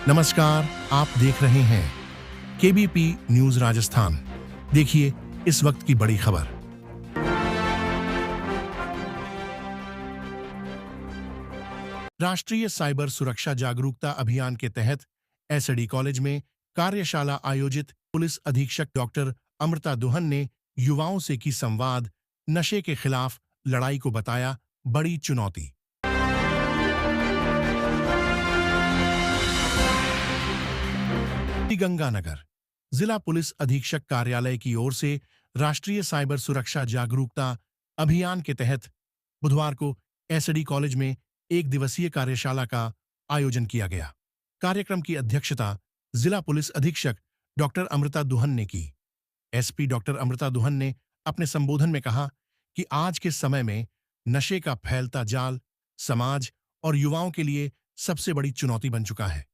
नमस्कार, आप देख रहे हैं केबीपी न्यूज राजस्थान। देखिए इस वक्त की बड़ी खबर। राष्ट्रीय साइबर सुरक्षा जागरूकता अभियान के तहत एसडी कॉलेज में कार्यशाला आयोजित। पुलिस अधीक्षक डॉक्टर अमृता दुहन ने युवाओं से की संवाद। नशे के खिलाफ लड़ाई को बताया बड़ी चुनौती। गंगानगर जिला पुलिस अधीक्षक कार्यालय की ओर से राष्ट्रीय साइबर सुरक्षा जागरूकता अभियान के तहत बुधवार को एसडी कॉलेज में एक दिवसीय कार्यशाला का आयोजन किया गया। कार्यक्रम की अध्यक्षता जिला पुलिस अधीक्षक डॉक्टर अमृता दुहन ने की। एसपी डॉक्टर अमृता दुहन ने अपने संबोधन में कहा कि आज के समय में नशे का फैलता जाल समाज और युवाओं के लिए सबसे बड़ी चुनौती बन चुका है।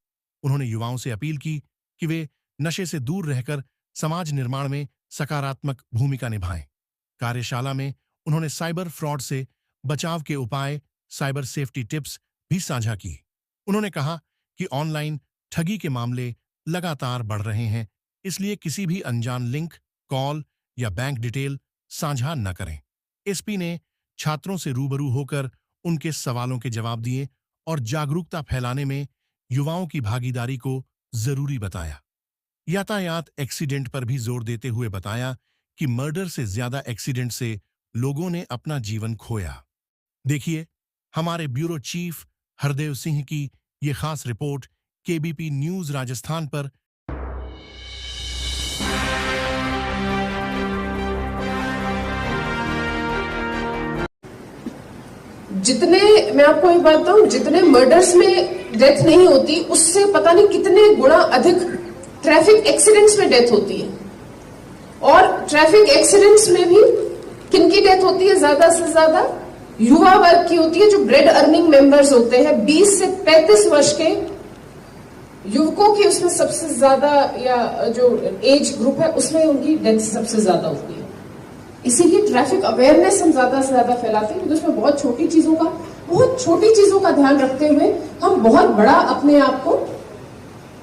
उन्होंने युवाओं से अपील की कि वे नशे से दूर रहकर समाज निर्माण में सकारात्मक भूमिका निभाएं। कार्यशाला में उन्होंने साइबर फ्रॉड से बचाव के उपाय, साइबर सेफ्टी टिप्स भी साझा की। उन्होंने कहा कि ऑनलाइन ठगी के मामले लगातार बढ़ रहे हैं, इसलिए किसी भी अनजान लिंक, कॉल या बैंक डिटेल साझा न करें। एसपी ने छात्रों से रूबरू होकर उनके सवालों के जवाब दिए और जागरूकता फैलाने में युवाओं की भागीदारी को जरूरी बताया। यातायात एक्सीडेंट पर भी जोर देते हुए बताया कि मर्डर से ज्यादा एक्सीडेंट से लोगों ने अपना जीवन खोया। देखिए हमारे ब्यूरो चीफ हरदेव सिंह की ये खास रिपोर्ट केबीपी न्यूज राजस्थान पर। जितने मैं आपको एक बात बताऊं, जितने मर्डर्स में डेथ नहीं होती उससे पता नहीं कितने गुना अधिक ट्रैफिक एक्सीडेंट्स में डेथ होती है। और ट्रैफिक एक्सीडेंट्स में भी किनकी डेथ होती है? ज्यादा से ज्यादा युवा वर्ग की होती है, जो ब्रेड अर्निंग मेंबर्स होते हैं। 20 से 35 वर्ष के युवकों की उसमें सबसे ज्यादा, या जो एज ग्रुप है उसमें उनकी डेथ सबसे ज्यादा होती है। इसीलिए ट्रैफिक अवेयरनेस हम ज्यादा से ज्यादा फैलाते हैं, क्योंकि उसमें बहुत छोटी चीजों का ध्यान रखते हुए हम बहुत बड़ा अपने आप को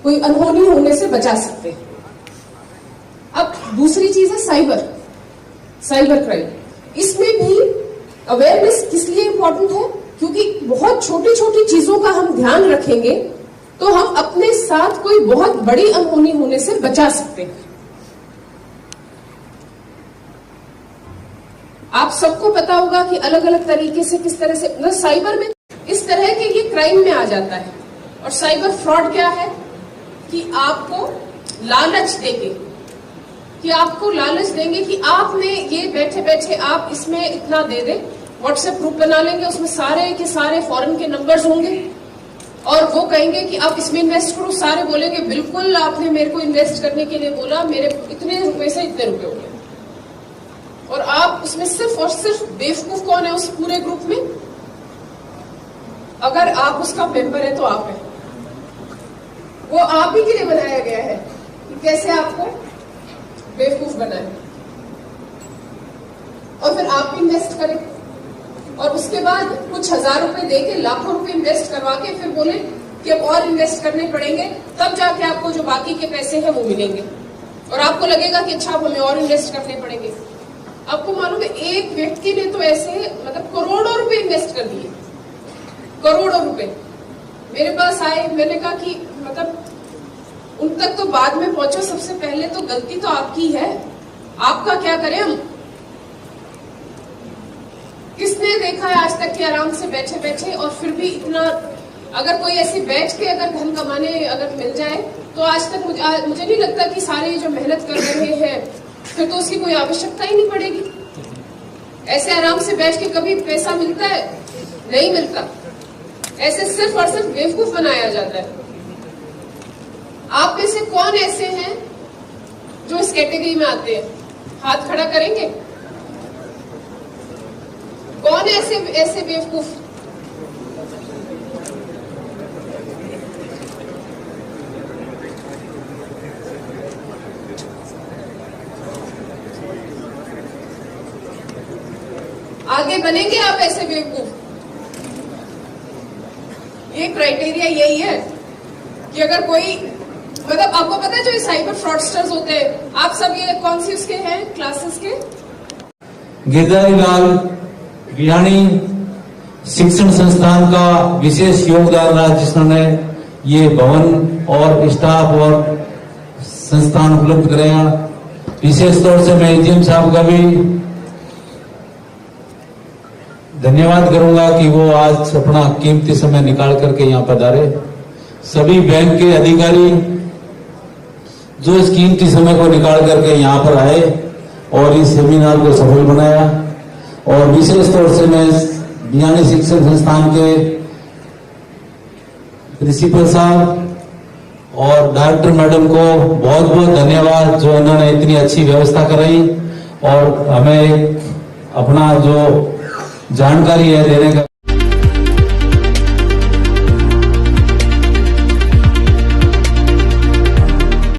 कोई अनहोनी होने से बचा सकते हैं। अब दूसरी चीज है साइबर क्राइम। इसमें भी अवेयरनेस किस लिए इंपॉर्टेंट है? क्योंकि बहुत छोटी छोटी चीजों का हम ध्यान रखेंगे तो हम अपने साथ कोई बहुत बड़ी अनहोनी होने से बचा सकते हैं। आप सबको पता होगा कि अलग अलग तरीके से किस तरह से मतलब साइबर में इस तरह के ये क्राइम में आ जाता है। और साइबर फ्रॉड क्या है कि आपको लालच देंगे कि आपने ये बैठे बैठे आप इसमें इतना दे दे। व्हाट्सएप ग्रुप बना लेंगे, उसमें सारे के सारे फॉरेन के नंबर्स होंगे और वो कहेंगे कि आप इसमें इन्वेस्ट करो। सारे बोलेंगे बिल्कुल आपने मेरे को इन्वेस्ट करने के लिए बोला, मेरे इतने रुपए से इतने रुपए हो गए। और आप उसमें सिर्फ और सिर्फ बेवकूफ कौन है उस पूरे ग्रुप में? अगर आप उसका मेंबर है तो आप है। वो आप ही के लिए बनाया गया है कि कैसे आपको बेवकूफ बनाए, और फिर आप भी इन्वेस्ट करें और उसके बाद कुछ हजार रुपए देके लाखों रुपए इन्वेस्ट करवा के फिर बोले कि अब और इन्वेस्ट करने पड़ेंगे, तब जाके आपको जो बाकी के पैसे हैं वो मिलेंगे। और आपको लगेगा कि अच्छा हमें और इन्वेस्ट करने पड़ेंगे। आपको मालूम है एक व्यक्ति ने तो ऐसे मतलब करोड़ों रुपए इन्वेस्ट कर दिए, करोड़ों रुपए। मेरे पास आए, मैंने कहा कि मतलब उन तक तो बाद में पहुंचो, सबसे पहले तो गलती तो आपकी है, आपका क्या करें हम? किसने देखा है आज तक कि आराम से बैठे बैठे और फिर भी इतना, अगर कोई ऐसे बैठ के अगर धन कमाने अगर मिल जाए तो आज तक मुझे नहीं लगता कि सारे जो मेहनत कर रहे हैं फिर तो उसकी कोई आवश्यकता ही नहीं पड़ेगी। ऐसे आराम से बैठ के कभी पैसा मिलता है? नहीं मिलता। ऐसे सिर्फ और सिर्फ बेवकूफ बनाया जाता है। आप में से कौन ऐसे हैं जो इस कैटेगरी में आते हैं? हाथ खड़ा करेंगे। कौन ऐसे बेवकूफ? आगे बनेंगे आप ऐसे बेवकूफ? ये क्राइटेरिया यही है कि अगर कोई मतलब आपको पता है जो ये साइबर फ्रॉडस्टर्स होते हैं, आप सब ये कौन सी उसके हैं क्लासेस के? गिरधारी लाल भियाणी शिक्षण संस्थान का विशेष योगदान रहा, जिन्होंने ये भवन और स्टाफ और संस्थान उपलब्ध कराया। विशेष तौर से मैं एजीएम साहब का भी धन्यवाद करूंगा कि वो आज अपना कीमती समय निकाल करके यहाँ पधारे। सभी बैंक के अधिकारी जो इस कीमती समय को निकाल करके यहाँ पर आए और इस सेमिनार को सफल बनाया। और विशेष तौर से मैं भियाणी शिक्षण संस्थान के प्रिंसिपल साहब और डायरेक्टर मैडम को बहुत बहुत धन्यवाद, जो इन्होंने इतनी अच्छी व्यवस्था कराई और हमें अपना जो जानकारी है देने का।